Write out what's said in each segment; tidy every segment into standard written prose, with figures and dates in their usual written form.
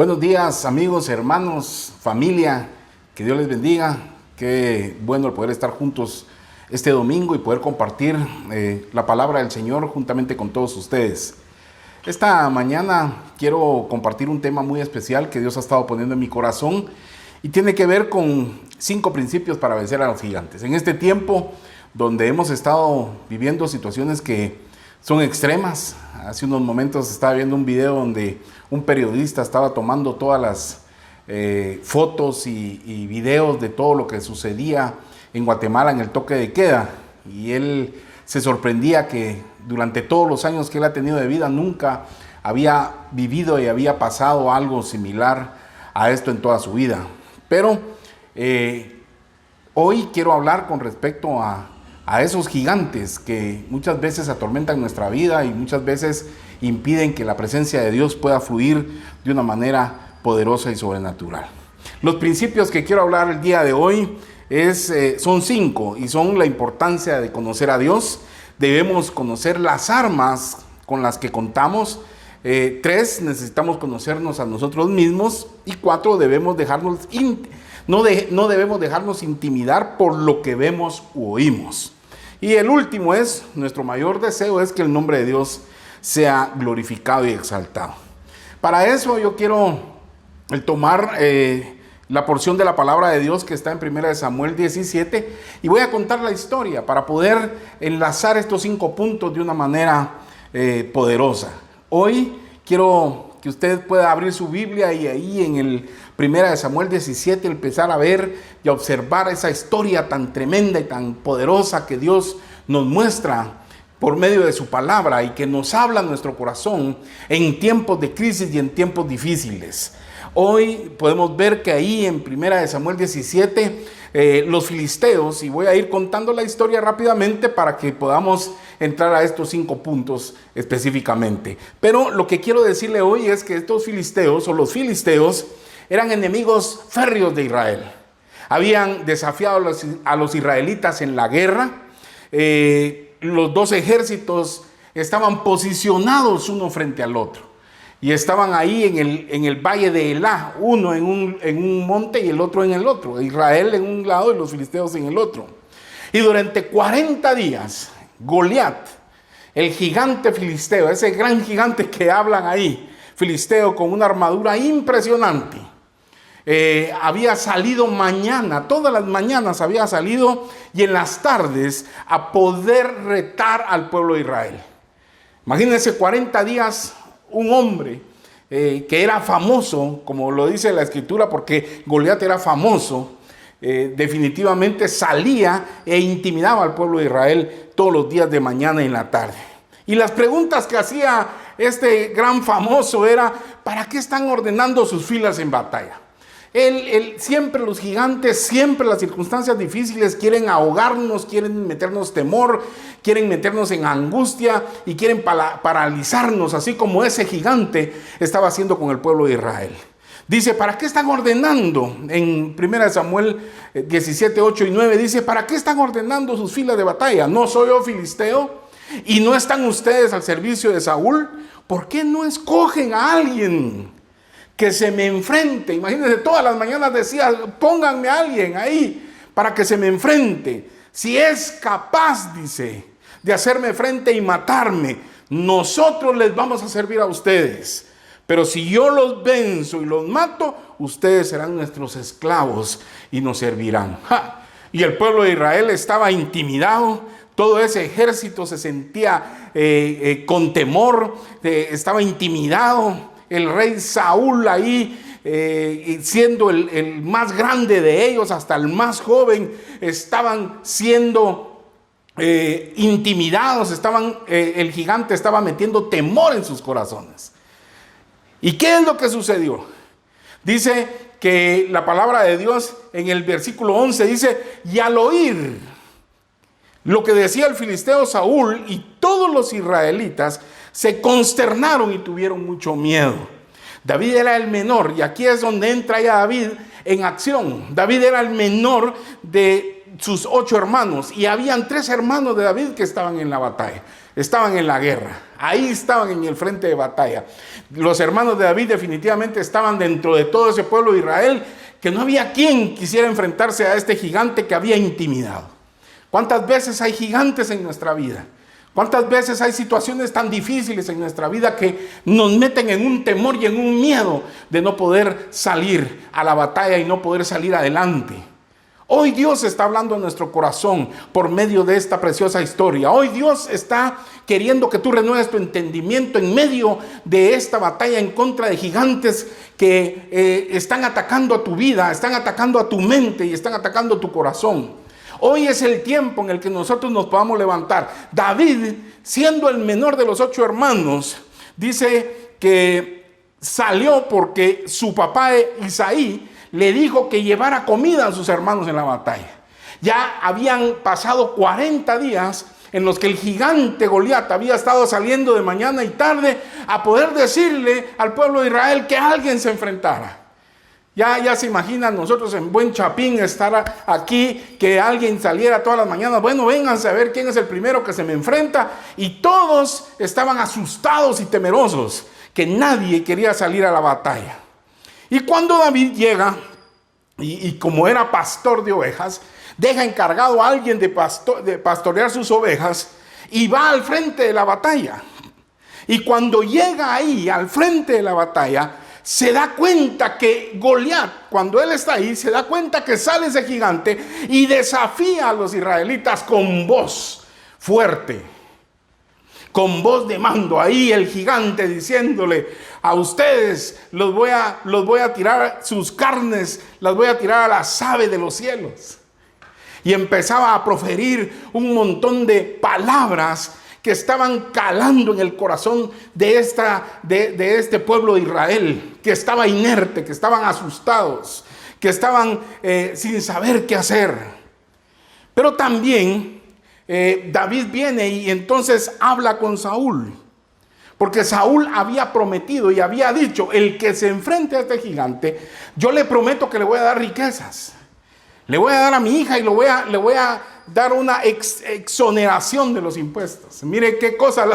Buenos días, amigos, hermanos, familia, que Dios les bendiga. Qué bueno el poder estar juntos este domingo y poder compartir la palabra del Señor juntamente con todos ustedes. Esta mañana quiero compartir un tema muy especial que Dios ha estado poniendo en mi corazón y tiene que ver con 5 principios para vencer a los gigantes. En este tiempo donde hemos estado viviendo situaciones que son extremas. Hace unos momentos estaba viendo un video donde un periodista estaba tomando todas las fotos y videos de todo lo que sucedía en Guatemala en el toque de queda. Y él se sorprendía que durante todos los años que él ha tenido de vida nunca había vivido y había pasado algo similar a esto en toda su vida. Pero hoy quiero hablar con respecto a esos gigantes que muchas veces atormentan nuestra vida y muchas veces impiden que la presencia de Dios pueda fluir de una manera poderosa y sobrenatural. Los principios que quiero hablar el día de hoy son 5 y son la importancia de conocer a Dios. Debemos conocer las armas con las que contamos. 3, necesitamos conocernos a nosotros mismos. Y 4, no debemos dejarnos intimidar por lo que vemos u oímos. Y el último nuestro mayor deseo es que el nombre de Dios sea glorificado y exaltado. Para eso yo quiero tomar la porción de la palabra de Dios que está en 1 Samuel 17 y voy a contar la historia para poder enlazar estos 5 puntos de una manera poderosa. Hoy quiero que usted pueda abrir su Biblia y ahí en el 1 Samuel 17 empezar a ver y a observar esa historia tan tremenda y tan poderosa que Dios nos muestra por medio de su palabra y que nos habla en nuestro corazón en tiempos de crisis y en tiempos difíciles. Hoy podemos ver que ahí en 1 Samuel 17 los filisteos, y voy a ir contando la historia rápidamente para que podamos entrar a estos 5 puntos específicamente. Pero lo que quiero decirle hoy es que los filisteos eran enemigos férreos de Israel. Habían desafiado a los israelitas en la guerra. Los 2 ejércitos estaban posicionados uno frente al otro. Y estaban ahí en el valle de Elá, uno en un monte y el otro en el otro. Israel en un lado y los filisteos en el otro. Y durante 40 días, Goliat, el gigante filisteo, ese gran gigante que hablan ahí, filisteo con una armadura impresionante, había salido todas las mañanas había salido y en las tardes a poder retar al pueblo de Israel. Imagínense 40 días un hombre que era famoso, como lo dice la escritura, porque Goliat era famoso, definitivamente salía e intimidaba al pueblo de Israel todos los días de mañana y en la tarde. Y las preguntas que hacía este gran famoso era: ¿para qué están ordenando sus filas en batalla? Siempre los gigantes, siempre las circunstancias difíciles quieren ahogarnos, quieren meternos temor, quieren meternos en angustia y quieren paralizarnos, así como ese gigante estaba haciendo con el pueblo de Israel. Dice: ¿para qué están ordenando? En 1 Samuel 17, 8 y 9 dice: ¿para qué están ordenando sus filas de batalla? ¿No soy yo filisteo? ¿Y no están ustedes al servicio de Saúl? ¿Por qué no escogen a alguien que se me enfrente? Imagínense, todas las mañanas decía: pónganme a alguien ahí para que se me enfrente. Si es capaz, dice, de hacerme frente y matarme, nosotros les vamos a servir a ustedes. Pero si yo los venzo y los mato, ustedes serán nuestros esclavos y nos servirán. ¡Ja! Y el pueblo de Israel estaba intimidado. Todo ese ejército se sentía con temor, estaba intimidado. El rey Saúl ahí, siendo el más grande de ellos, hasta el más joven, estaban siendo intimidados. El gigante estaba metiendo temor en sus corazones. ¿Y qué es lo que sucedió? Dice que la palabra de Dios en el versículo 11 dice: y al oír lo que decía el filisteo Saúl y todos los israelitas, se consternaron y tuvieron mucho miedo. David era el menor, y aquí es donde entra ya David en acción. David era el menor de sus 8 hermanos, y habían 3 hermanos de David que estaban en la batalla, estaban en la guerra, ahí estaban en el frente de batalla. Los hermanos de David definitivamente estaban dentro de todo ese pueblo de Israel, que no había quien quisiera enfrentarse a este gigante que había intimidado. ¿Cuántas veces hay gigantes en nuestra vida? ¿Cuántas veces hay situaciones tan difíciles en nuestra vida que nos meten en un temor y en un miedo de no poder salir a la batalla y no poder salir adelante? Hoy Dios está hablando a nuestro corazón por medio de esta preciosa historia. Hoy Dios está queriendo que tú renueves tu entendimiento en medio de esta batalla en contra de gigantes que están atacando a tu vida, están atacando a tu mente y están atacando a tu corazón. Hoy es el tiempo en el que nosotros nos podamos levantar. David, siendo el menor de los 8 hermanos, dice que salió porque su papá Isaí le dijo que llevara comida a sus hermanos en la batalla. Ya habían pasado 40 días en los que el gigante Goliat había estado saliendo de mañana y tarde a poder decirle al pueblo de Israel que alguien se enfrentara. Ya se imaginan nosotros en buen chapín estar aquí, que alguien saliera todas las mañanas. Bueno, vénganse a ver quién es el primero que se me enfrenta. Y todos estaban asustados y temerosos, que nadie quería salir a la batalla. Y cuando David llega, y como era pastor de ovejas, deja encargado a alguien de pastorear sus ovejas y va al frente de la batalla. Y cuando llega ahí, al frente de la batalla, se da cuenta que Goliat, cuando él está ahí, se da cuenta que sale ese gigante y desafía a los israelitas con voz fuerte, con voz de mando. Ahí el gigante diciéndole: a ustedes los voy a tirar sus carnes, las voy a tirar a las aves de los cielos. Y empezaba a proferir un montón de palabras que estaban calando en el corazón de este pueblo de Israel, que estaba inerte, que estaban asustados, que estaban sin saber qué hacer. Pero también David viene y entonces habla con Saúl, porque Saúl había prometido y había dicho: el que se enfrente a este gigante, yo le prometo que le voy a dar riquezas, le voy a dar a mi hija y le voy a dar una exoneración de los impuestos. Mire qué cosas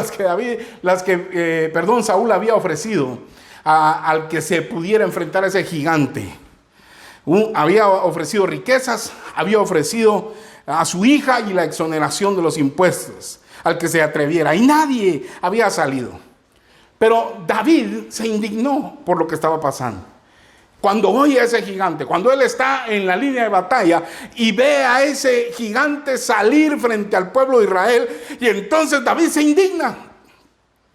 Saúl había ofrecido al que se pudiera enfrentar a ese gigante. Había ofrecido riquezas, había ofrecido a su hija y la exoneración de los impuestos al que se atreviera, y nadie había salido. Pero David se indignó por lo que estaba pasando. Cuando oye a ese gigante, cuando él está en la línea de batalla y ve a ese gigante salir frente al pueblo de Israel, y entonces David se indigna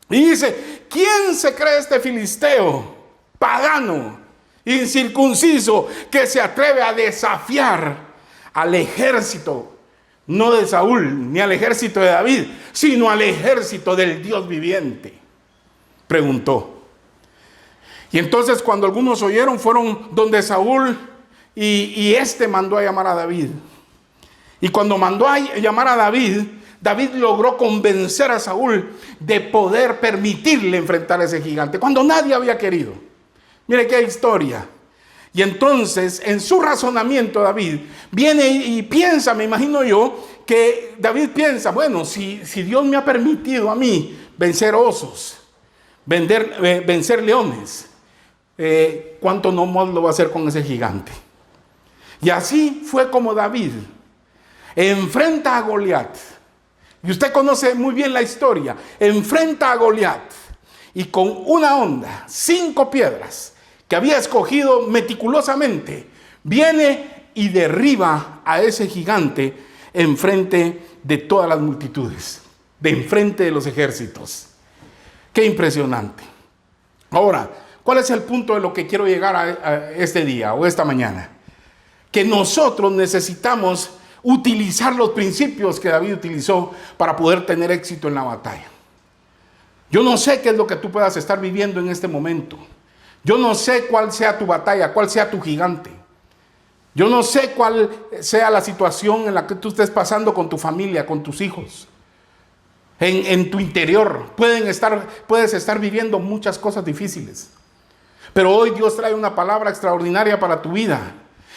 y dice: ¿quién se cree este filisteo, pagano, incircunciso, que se atreve a desafiar al ejército, no de Saúl ni al ejército de David, sino al ejército del Dios viviente? Preguntó. Y entonces, cuando algunos oyeron, fueron donde Saúl y este mandó a llamar a David. Y cuando mandó a llamar a David, David logró convencer a Saúl de poder permitirle enfrentar a ese gigante, cuando nadie había querido. Mire qué historia. Y entonces, en su razonamiento, David viene y piensa, me imagino yo, que David piensa: bueno, si Dios me ha permitido a mí vencer osos, vencer leones, ¿cuánto no más lo va a hacer con ese gigante? Y así fue como David enfrenta a Goliat. Y usted conoce muy bien la historia. Enfrenta a Goliat y con una honda, 5 piedras que había escogido meticulosamente, viene y derriba a ese gigante enfrente de todas las multitudes, de enfrente de los ejércitos. Qué impresionante. Ahora, ¿cuál es el punto de lo que quiero llegar a este día o esta mañana? Que nosotros necesitamos utilizar los principios que David utilizó para poder tener éxito en la batalla. Yo no sé qué es lo que tú puedas estar viviendo en este momento. Yo no sé cuál sea tu batalla, cuál sea tu gigante. Yo no sé cuál sea la situación en la que tú estés pasando con tu familia, con tus hijos. En tu interior puedes estar viviendo muchas cosas difíciles. Pero hoy Dios trae una palabra extraordinaria para tu vida.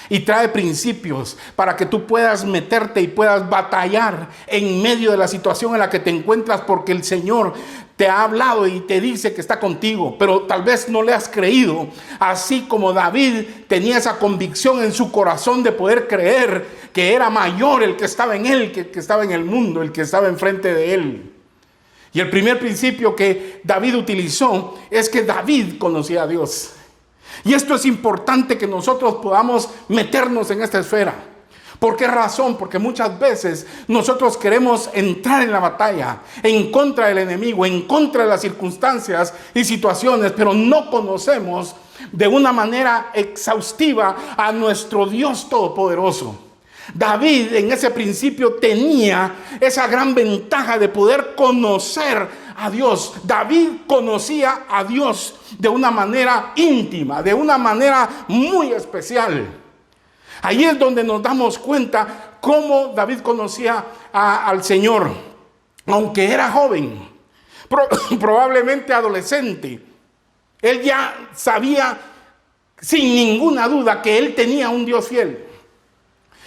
y trae principios para que tú puedas meterte y puedas batallar en medio de la situación en la que te encuentras, porque el Señor te ha hablado y te dice que está contigo, pero tal vez no le has creído. Así como David tenía esa convicción en su corazón de poder creer que era mayor el que estaba en él que el que estaba en el mundo, el que estaba enfrente de él. Y el primer principio que David utilizó es que David conocía a Dios. Y esto es importante que nosotros podamos meternos en esta esfera. ¿Por qué razón? Porque muchas veces nosotros queremos entrar en la batalla en contra del enemigo, en contra de las circunstancias y situaciones, pero no conocemos de una manera exhaustiva a nuestro Dios Todopoderoso. David en ese principio tenía esa gran ventaja de poder conocer a Dios. David conocía a Dios de una manera íntima, de una manera muy especial. Ahí es donde nos damos cuenta cómo David conocía al Señor, aunque era joven, probablemente adolescente. Él ya sabía sin ninguna duda que él tenía un Dios fiel.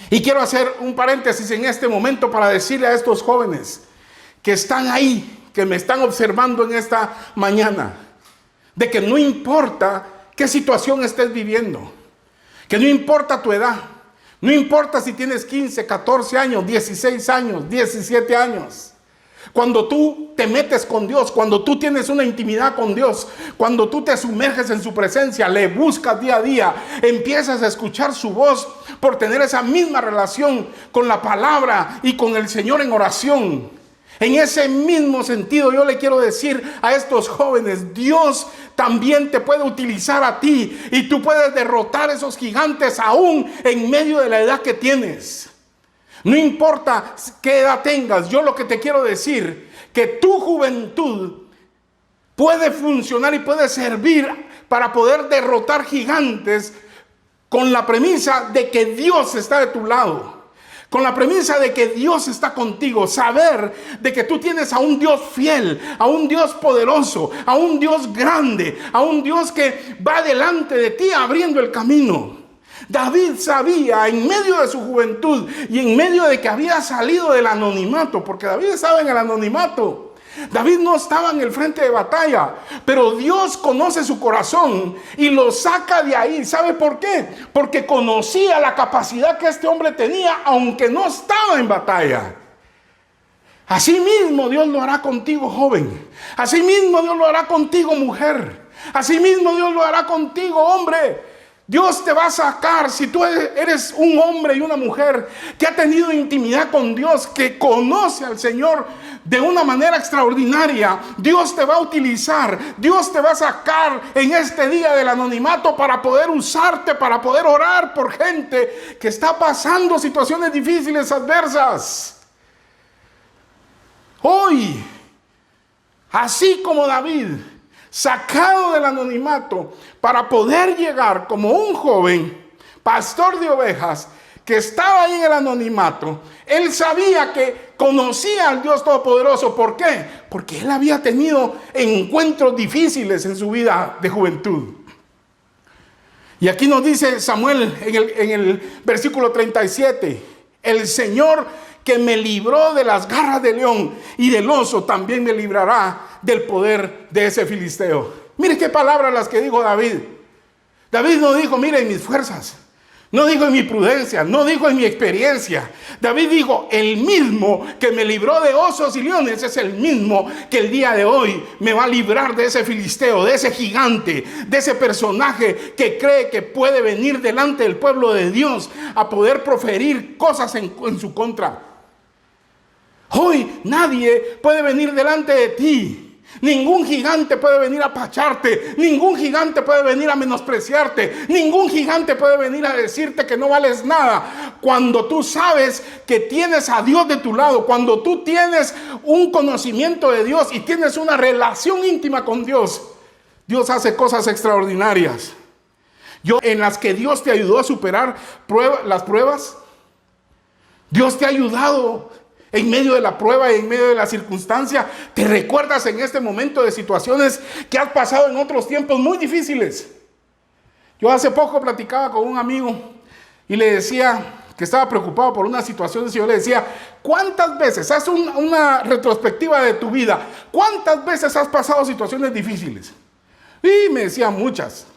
Y quiero hacer un paréntesis en este momento para decirle a estos jóvenes que están ahí, que me están observando en esta mañana, de que no importa qué situación estés viviendo, que no importa tu edad, no importa si tienes 15, 14 años, 16 años, 17 años. Cuando tú te metes con Dios, cuando tú tienes una intimidad con Dios, cuando tú te sumerges en su presencia, le buscas día a día, empiezas a escuchar su voz por tener esa misma relación con la palabra y con el Señor en oración. En ese mismo sentido yo le quiero decir a estos jóvenes, Dios también te puede utilizar a ti y tú puedes derrotar esos gigantes aún en medio de la edad que tienes. No importa qué edad tengas, yo lo que te quiero decir, que tu juventud puede funcionar y puede servir para poder derrotar gigantes con la premisa de que Dios está de tu lado. Con la premisa de que Dios está contigo, saber de que tú tienes a un Dios fiel, a un Dios poderoso, a un Dios grande, a un Dios que va delante de ti abriendo el camino. David sabía en medio de su juventud y en medio de que había salido del anonimato, porque David estaba en el anonimato. David no estaba en el frente de batalla, pero Dios conoce su corazón y lo saca de ahí. ¿Sabe por qué? Porque conocía la capacidad que este hombre tenía, aunque no estaba en batalla. Así mismo Dios lo hará contigo, joven. Así mismo Dios lo hará contigo, mujer. Así mismo Dios lo hará contigo, hombre. Dios te va a sacar si tú eres un hombre y una mujer que ha tenido intimidad con Dios, que conoce al Señor de una manera extraordinaria. Dios te va a utilizar, Dios te va a sacar en este día del anonimato para poder usarte, para poder orar por gente que está pasando situaciones difíciles, adversas. Hoy, así como David, sacado del anonimato para poder llegar como un joven pastor de ovejas que estaba ahí en el anonimato, él sabía que conocía al Dios Todopoderoso. ¿Por qué? Porque él había tenido encuentros difíciles en su vida de juventud. Y aquí nos dice Samuel en el versículo 37, el Señor que me libró de las garras del león y del oso, también me librará del poder de ese filisteo. Mire qué palabras las que dijo David. David no dijo, mire, en mis fuerzas. No dijo en mi prudencia, no dijo en mi experiencia. David dijo, el mismo que me libró de osos y leones es el mismo que el día de hoy me va a librar de ese filisteo, de ese gigante, de ese personaje que cree que puede venir delante del pueblo de Dios a poder proferir cosas en su contra. Hoy nadie puede venir delante de ti. Ningún gigante puede venir a pacharte. Ningún gigante puede venir a menospreciarte. Ningún gigante puede venir a decirte que no vales nada. Cuando tú sabes que tienes a Dios de tu lado, cuando tú tienes un conocimiento de Dios y tienes una relación íntima con Dios, Dios hace cosas extraordinarias. En las que Dios te ayudó a superar las pruebas. Dios te ha ayudado en medio de la prueba y en medio de la circunstancia. Te recuerdas en este momento de situaciones que has pasado en otros tiempos muy difíciles. Yo hace poco platicaba con un amigo y le decía que estaba preocupado por una situación, y yo le decía, ¿cuántas veces, haz una retrospectiva de tu vida, cuántas veces has pasado situaciones difíciles? Y me decía, muchas.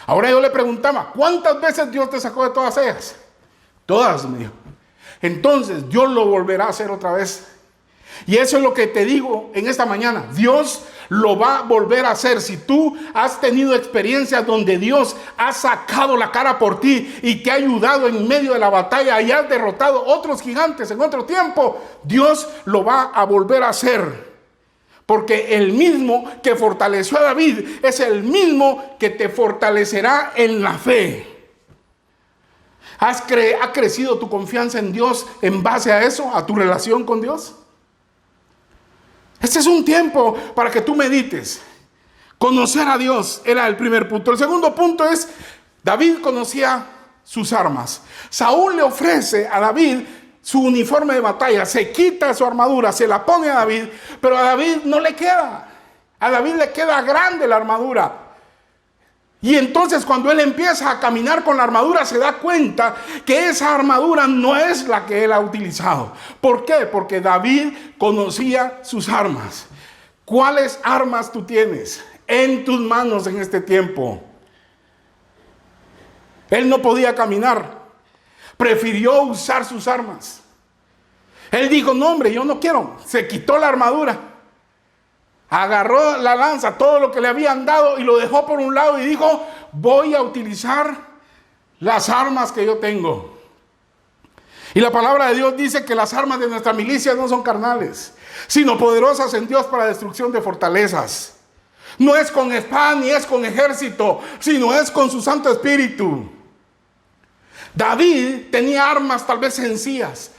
Ahora yo le preguntaba, ¿cuántas veces Dios te sacó de todas ellas? Todas, me dijo. Entonces Dios lo volverá a hacer otra vez. Y eso es lo que te digo en esta mañana. Dios lo va a volver a hacer. Si tú has tenido experiencias donde Dios ha sacado la cara por ti y te ha ayudado en medio de la batalla y has derrotado otros gigantes en otro tiempo, Dios lo va a volver a hacer. Porque el mismo que fortaleció a David es el mismo que te fortalecerá en la fe. ¿Ha crecido tu confianza en Dios en base a eso, a tu relación con Dios? Este es un tiempo para que tú medites. Conocer a Dios era el primer punto. El segundo punto es, David conocía sus armas. Saúl le ofrece a David su uniforme de batalla, se quita su armadura, se la pone a David, pero a David no le queda. A David le queda grande la armadura. Y entonces cuando él empieza a caminar con la armadura se da cuenta que esa armadura no es la que él ha utilizado. ¿Por qué? Porque David conocía sus armas. ¿Cuáles armas tú tienes en tus manos en este tiempo? Él no podía caminar. Prefirió usar sus armas. Él dijo, no hombre, yo no quiero. Se quitó la armadura. Agarró la lanza, todo lo que le habían dado y lo dejó por un lado y dijo, voy a utilizar las armas que yo tengo. Y la palabra de Dios dice que las armas de nuestra milicia no son carnales, sino poderosas en Dios para destrucción de fortalezas. No es con espada ni es con ejército, sino es con su Santo Espíritu. David tenía armas tal vez sencillas.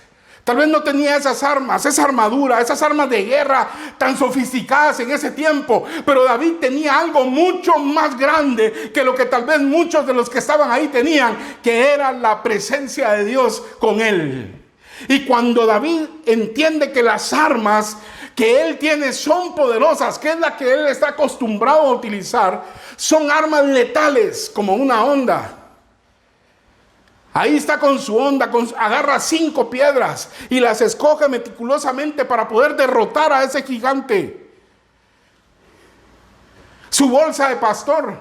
Tal vez no tenía esas armas, esa armadura, esas armas de guerra tan sofisticadas en ese tiempo. Pero David tenía algo mucho más grande que lo que tal vez muchos de los que estaban ahí tenían, que era la presencia de Dios con él. Y cuando David entiende que las armas que él tiene son poderosas, que es la que él está acostumbrado a utilizar, son armas letales como una honda. Ahí está con su honda, agarra 5 piedras y las escoge meticulosamente para poder derrotar a ese gigante. Su bolsa de pastor.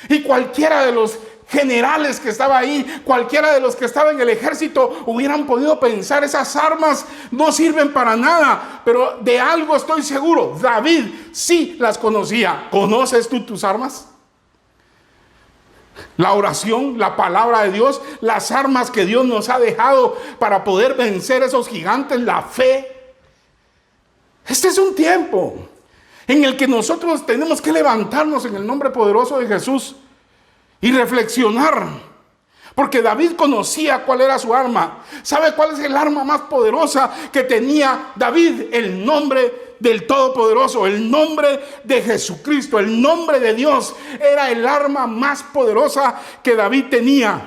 Y cualquiera de los generales que estaba ahí, cualquiera de los que estaba en el ejército, hubieran podido pensar, esas armas no sirven para nada. Pero de algo estoy seguro, David sí las conocía. ¿Conoces tú tus armas? La oración, la palabra de Dios, las armas que Dios nos ha dejado para poder vencer esos gigantes, la fe. Este es un tiempo en el que nosotros tenemos que levantarnos en el nombre poderoso de Jesús y reflexionar. Porque David conocía cuál era su arma. ¿Sabe cuál es el arma más poderosa que tenía David? El nombre del Todopoderoso, el nombre de Jesucristo, el nombre de Dios. Era el arma más poderosa que David tenía.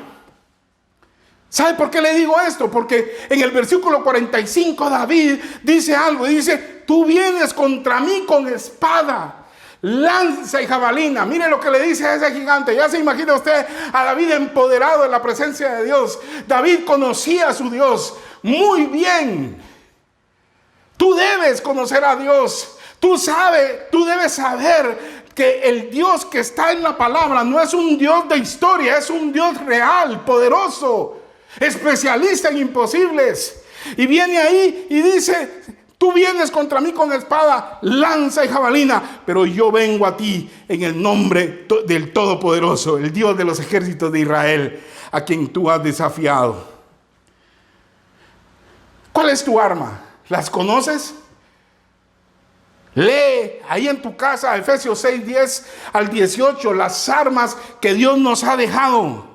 ¿Sabe por qué le digo esto? Porque en el versículo 45 David dice algo. Dice, tú vienes contra mí con espada, lanza y jabalina. Mire lo que le dice a ese gigante. Ya se imagina usted a David empoderado en la presencia de Dios. David conocía a su Dios muy bien. Tú debes conocer a Dios. Tú debes saber que el Dios que está en la palabra no es un Dios de historia, es un Dios real, poderoso, especialista en imposibles. Y viene ahí y dice, tú vienes contra mí con espada, lanza y jabalina, pero yo vengo a ti en el nombre del Todopoderoso, el Dios de los ejércitos de Israel, a quien tú has desafiado. ¿Cuál es tu arma? ¿Las conoces? Lee ahí en tu casa Efesios 6, 10 al 18, las armas que Dios nos ha dejado.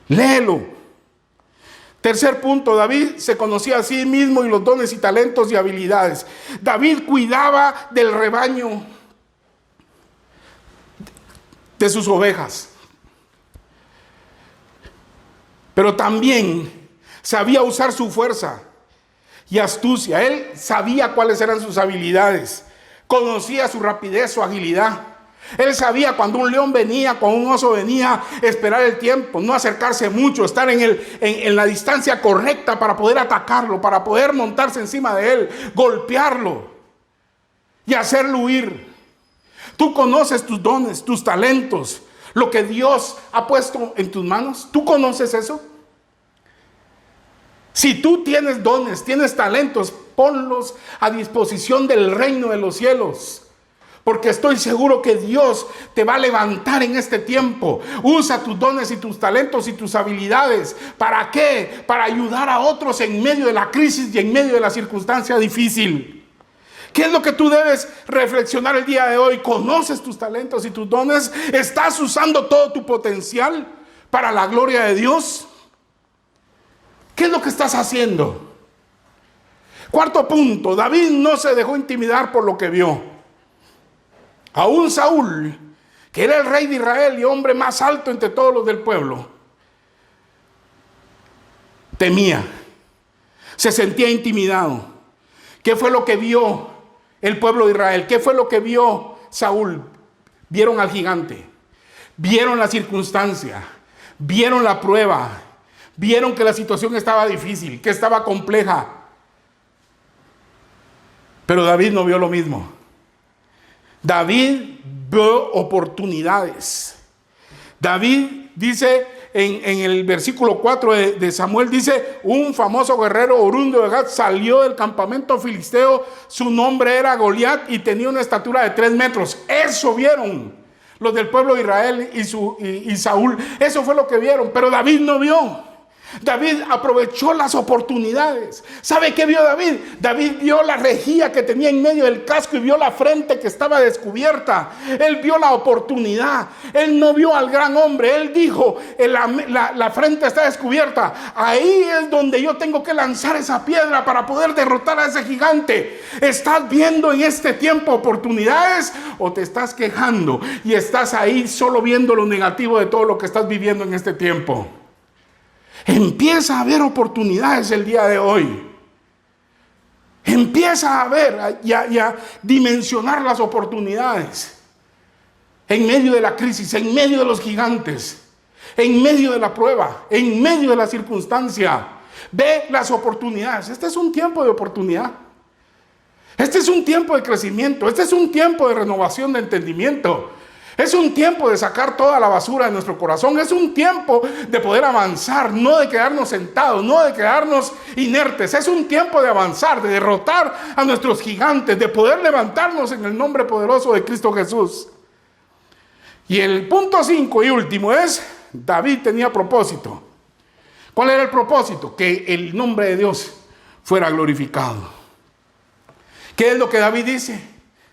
Léelo. Tercer punto, David se conocía a sí mismo y los dones y talentos y habilidades. David cuidaba del rebaño de sus ovejas. Pero también sabía usar su fuerza y astucia. Él sabía cuáles eran sus habilidades. Conocía su rapidez, su agilidad. Él sabía cuando un león venía, cuando un oso venía, esperar el tiempo, no acercarse mucho, estar en la distancia correcta para poder atacarlo, para poder montarse encima de él, golpearlo y hacerlo huir. Tú conoces tus dones, tus talentos, lo que Dios ha puesto en tus manos. ¿Tú conoces eso? Si tú tienes dones, tienes talentos, ponlos a disposición del reino de los cielos. Porque estoy seguro que Dios te va a levantar en este tiempo. Usa tus dones y tus talentos y tus habilidades. ¿Para qué? Para ayudar a otros en medio de la crisis y en medio de la circunstancia difícil. ¿Qué es lo que tú debes reflexionar el día de hoy? ¿Conoces tus talentos y tus dones? ¿Estás usando todo tu potencial para la gloria de Dios? ¿Qué es lo que estás haciendo? Cuarto punto, David no se dejó intimidar por lo que vio. Aún Saúl, que era el rey de Israel y hombre más alto entre todos los del pueblo, temía, se sentía intimidado. ¿Qué fue lo que vio el pueblo de Israel? ¿Qué fue lo que vio Saúl? Vieron al gigante, vieron la circunstancia, vieron la prueba, vieron que la situación estaba difícil, que estaba compleja. Pero David no vio lo mismo. David vio oportunidades. David dice en el versículo 4 de Samuel, dice: un famoso guerrero oriundo de Gat salió del campamento filisteo, su nombre era Goliat y tenía una estatura de 3 metros. Eso vieron los del pueblo de Israel y Saúl. Eso fue lo que vieron, pero David no vio. David aprovechó las oportunidades. ¿Sabe qué vio David? David vio la rejilla que tenía en medio del casco y vio la frente que estaba descubierta. Él vio la oportunidad. Él no vio al gran hombre. Él dijo: la frente está descubierta. Ahí es donde yo tengo que lanzar esa piedra para poder derrotar a ese gigante. ¿Estás viendo en este tiempo oportunidades o te estás quejando y estás ahí solo viendo lo negativo de todo lo que estás viviendo en este tiempo? Empieza a ver oportunidades el día de hoy. Empieza a ver y a dimensionar las oportunidades en medio de la crisis, en medio de los gigantes, en medio de la prueba, en medio de la circunstancia. Ve las oportunidades. Este es un tiempo de oportunidad. Este es un tiempo de crecimiento. Este es un tiempo de renovación de entendimiento. Es un tiempo de sacar toda la basura de nuestro corazón. Es un tiempo de poder avanzar, no de quedarnos sentados, no de quedarnos inertes. Es un tiempo de avanzar, de derrotar a nuestros gigantes, de poder levantarnos en el nombre poderoso de Cristo Jesús. Y el punto 5 y último es: David tenía propósito. ¿Cuál era el propósito? Que el nombre de Dios fuera glorificado. ¿Qué es lo que David dice?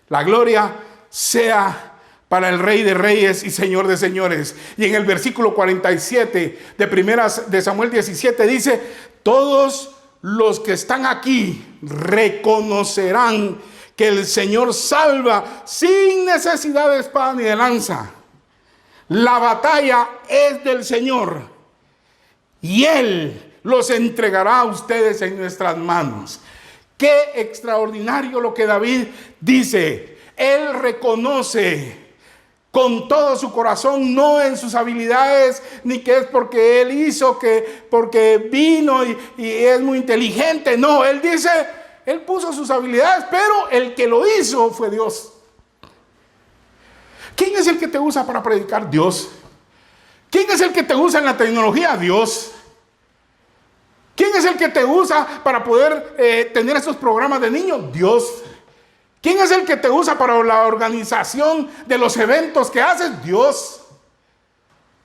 La gloria sea para el Rey de Reyes y Señor de Señores. Y en el versículo 47 de primeras de Samuel 17 dice: todos los que están aquí reconocerán que el Señor salva sin necesidad de espada ni de lanza. La batalla es del Señor y Él los entregará a ustedes en nuestras manos. Qué extraordinario lo que David dice. Él reconoce con todo su corazón, no en sus habilidades, ni que es porque él hizo, que porque vino y es muy inteligente. No, él dice, él puso sus habilidades, pero el que lo hizo fue Dios. ¿Quién es el que te usa para predicar? Dios. ¿Quién es el que te usa en la tecnología? Dios. ¿Quién es el que te usa para poder tener estos programas de niños? Dios. ¿Quién es el que te usa para la organización de los eventos que haces? Dios.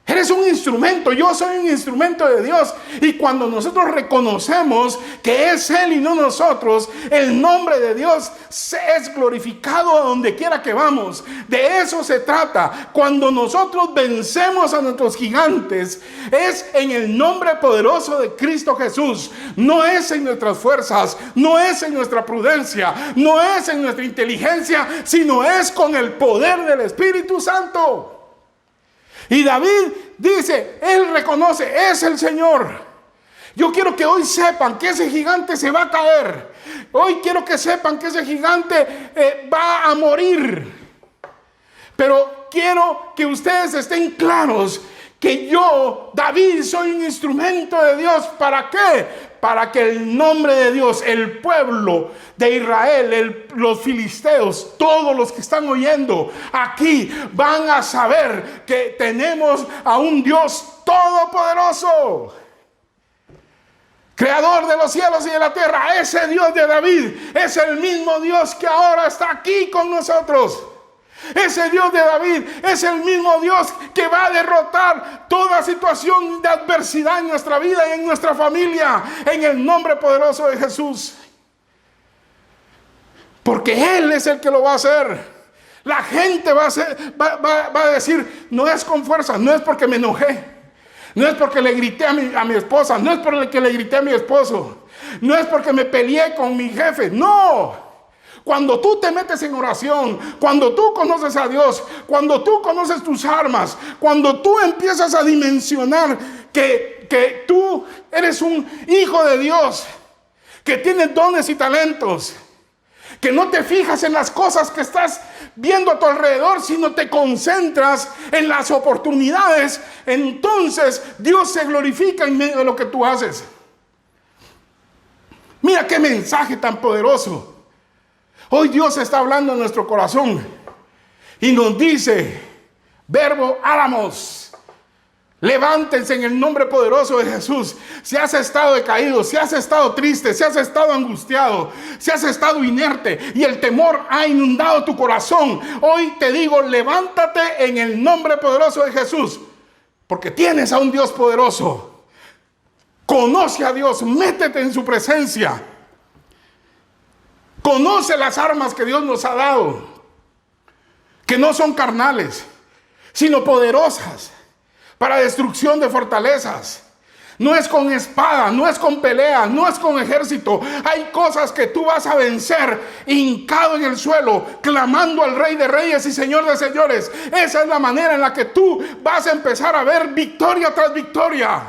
Eres un instrumento, yo soy un instrumento de Dios. Y cuando nosotros reconocemos que es Él y no nosotros, el nombre de Dios es glorificado a donde quiera que vamos. De eso se trata. Cuando nosotros vencemos a nuestros gigantes, es en el nombre poderoso de Cristo Jesús. No es en nuestras fuerzas, no es en nuestra prudencia, no es en nuestra inteligencia, sino es con el poder del Espíritu Santo. Y David dice, él reconoce, es el Señor. Yo quiero que hoy sepan que ese gigante se va a caer. Hoy quiero que sepan que ese gigante va a morir. Pero quiero que ustedes estén claros que yo, David, soy un instrumento de Dios. ¿Para qué? Para que el nombre de Dios, el pueblo de Israel, los filisteos, todos los que están oyendo aquí, van a saber que tenemos a un Dios todopoderoso, creador de los cielos y de la tierra. Ese Dios de David es el mismo Dios que ahora está aquí con nosotros. Ese Dios de David es el mismo Dios que va a derrotar toda situación de adversidad en nuestra vida y en nuestra familia, en el nombre poderoso de Jesús. Porque Él es el que lo va a hacer. La gente va a decir, no es con fuerza, no es porque me enojé, no es porque le grité a mi esposa, no es porque le grité a mi esposo, no es porque me peleé con mi jefe, no. Cuando tú te metes en oración, cuando tú conoces a Dios, cuando tú conoces tus armas, cuando tú empiezas a dimensionar que tú eres un hijo de Dios, que tienes dones y talentos, que no te fijas en las cosas que estás viendo a tu alrededor, sino te concentras en las oportunidades, entonces Dios se glorifica en medio de lo que tú haces. Mira qué mensaje tan poderoso. Hoy Dios está hablando en nuestro corazón y nos dice, verbo álamos, levántense en el nombre poderoso de Jesús. Si has estado decaído, si has estado triste, si has estado angustiado, si has estado inerte y el temor ha inundado tu corazón, hoy te digo, levántate en el nombre poderoso de Jesús, porque tienes a un Dios poderoso. Conoce a Dios, métete en su presencia. Conoce las armas que Dios nos ha dado, que no son carnales, sino poderosas para destrucción de fortalezas. No es con espada, no es con pelea, no es con ejército. Hay cosas que tú vas a vencer hincado en el suelo, clamando al Rey de Reyes y Señor de Señores. Esa es la manera en la que tú vas a empezar a ver victoria tras victoria.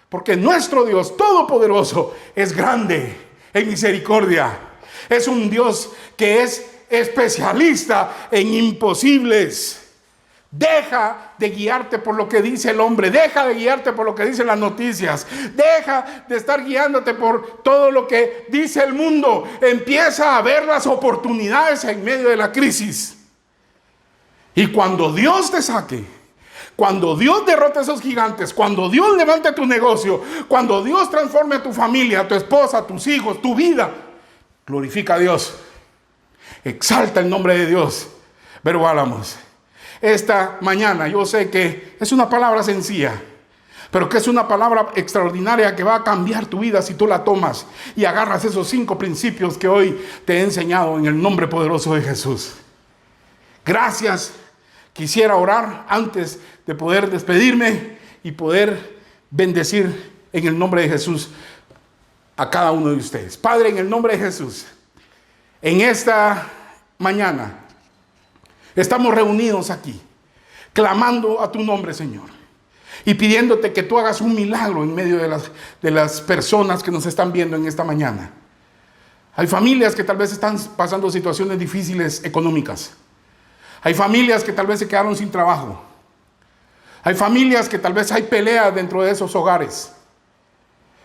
Porque nuestro Dios todopoderoso es grande en misericordia. Es un Dios que es especialista en imposibles. Deja de guiarte por lo que dice el hombre. Deja de guiarte por lo que dicen las noticias. Deja de estar guiándote por todo lo que dice el mundo. Empieza a ver las oportunidades en medio de la crisis. Y cuando Dios te saque, cuando Dios derrote esos gigantes, cuando Dios levante tu negocio, cuando Dios transforme a tu familia, a tu esposa, a tus hijos, tu vida, glorifica a Dios, exalta el nombre de Dios. Verbo álamos. Esta mañana yo sé que es una palabra sencilla, pero que es una palabra extraordinaria que va a cambiar tu vida si tú la tomas y agarras esos 5 principios que hoy te he enseñado en el nombre poderoso de Jesús. Gracias. Quisiera orar antes de poder despedirme y poder bendecir en el nombre de Jesús a cada uno de ustedes. Padre, en el nombre de Jesús, en esta mañana estamos reunidos aquí, clamando a tu nombre, Señor, y pidiéndote que tú hagas un milagro en medio de las personas que nos están viendo en esta mañana. Hay familias que tal vez están pasando situaciones difíciles económicas. Hay familias que tal vez se quedaron sin trabajo. Hay familias que tal vez hay peleas dentro de esos hogares.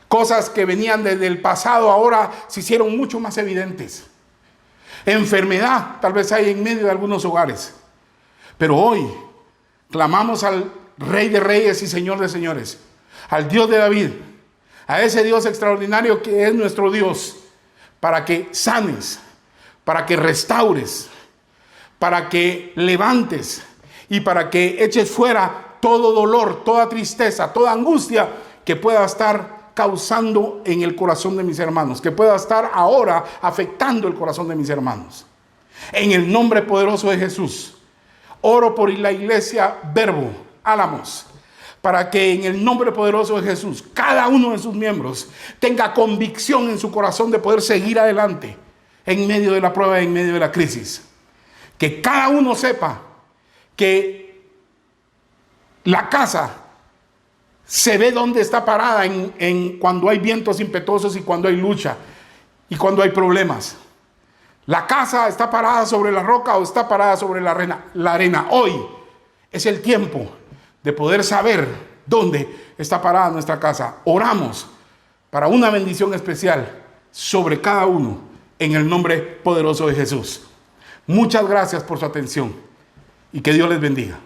Cosas que venían desde el pasado ahora se hicieron mucho más evidentes. Enfermedad tal vez hay en medio de algunos hogares. Pero hoy clamamos al Rey de Reyes y Señor de Señores, al Dios de David, a ese Dios extraordinario que es nuestro Dios, para que sanes, para que restaures, para que levantes y para que eches fuera todo dolor, toda tristeza, toda angustia que pueda estar causando en el corazón de mis hermanos, que pueda estar ahora afectando el corazón de mis hermanos. En el nombre poderoso de Jesús, oro por la iglesia Verbo Álamos, para que en el nombre poderoso de Jesús, cada uno de sus miembros tenga convicción en su corazón de poder seguir adelante en medio de la prueba, en medio de la crisis. Que cada uno sepa que la casa se ve dónde está parada en cuando hay vientos impetuosos y cuando hay lucha y cuando hay problemas. ¿La casa está parada sobre la roca o está parada sobre la arena? Hoy es el tiempo de poder saber dónde está parada nuestra casa. Oramos para una bendición especial sobre cada uno en el nombre poderoso de Jesús. Muchas gracias por su atención y que Dios les bendiga.